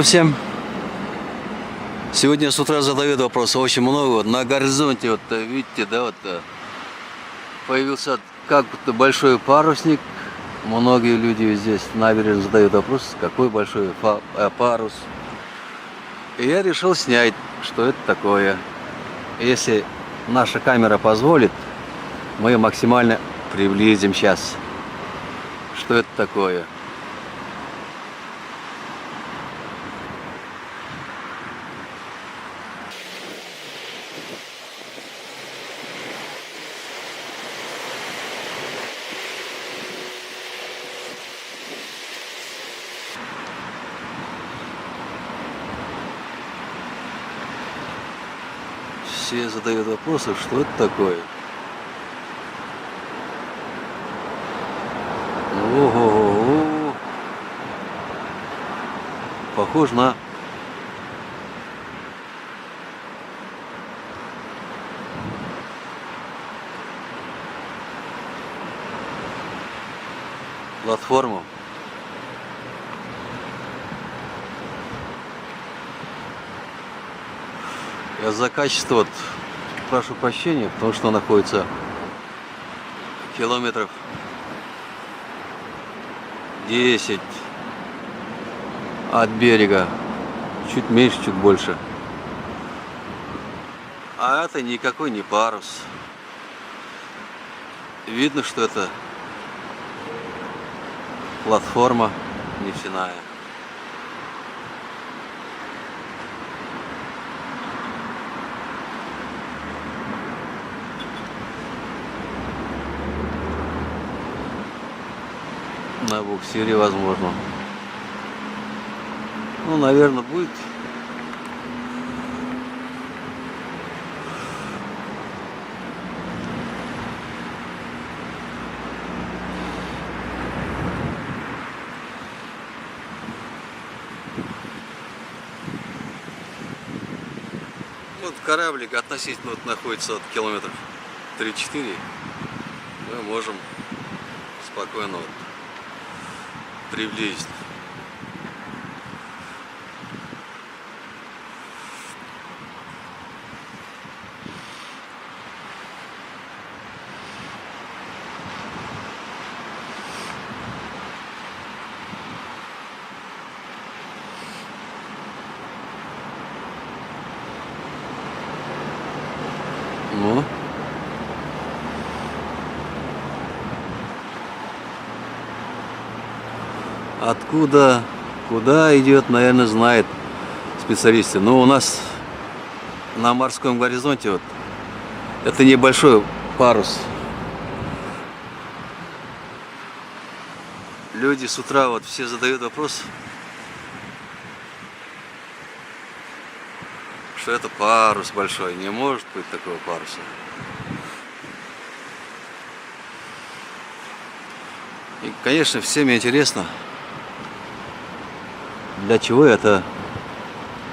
утро всем! Сегодня с утра задают вопросы очень много. Вот на горизонте, вот видите, да, вот появился как будто большой парусник. Многие люди здесь на набережной задают вопрос, какой большой парус. И я решил снять, что это такое. Если наша камера позволит, мы максимально приблизим сейчас, что это такое. Все задают вопросы, что это такое. Ого-го-го. Похож на платформу. Я за качество вот прошу прощения, потому что она находится километров 10 от берега, чуть меньше, чуть больше. А это никакой не парус. Видно, что это платформа нефтяная. На буксире возможно. Ну, наверное, будет. Вот кораблик относительно вот находится от километров 3-4. Мы можем спокойно вот приблизить. Ну. Откуда, куда идет, наверное, знает специалисты. Но у нас на морском горизонте вот это небольшой парус. Люди с утра вот все задают вопрос, что это парус большой. Не может быть такого паруса. И, конечно, всем интересно, для чего это,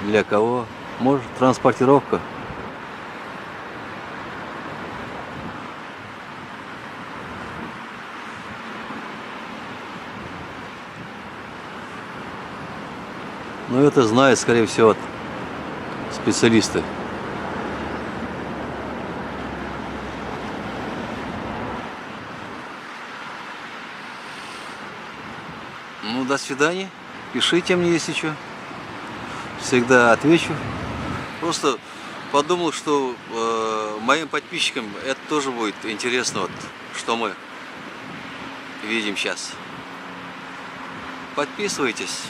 для кого, может, транспортировка. Но это знают, скорее всего, специалисты. Ну, до свидания. Пишите мне, если что. Всегда отвечу. Просто подумал, что моим подписчикам это тоже будет интересно, вот, что мы видим сейчас. Подписывайтесь.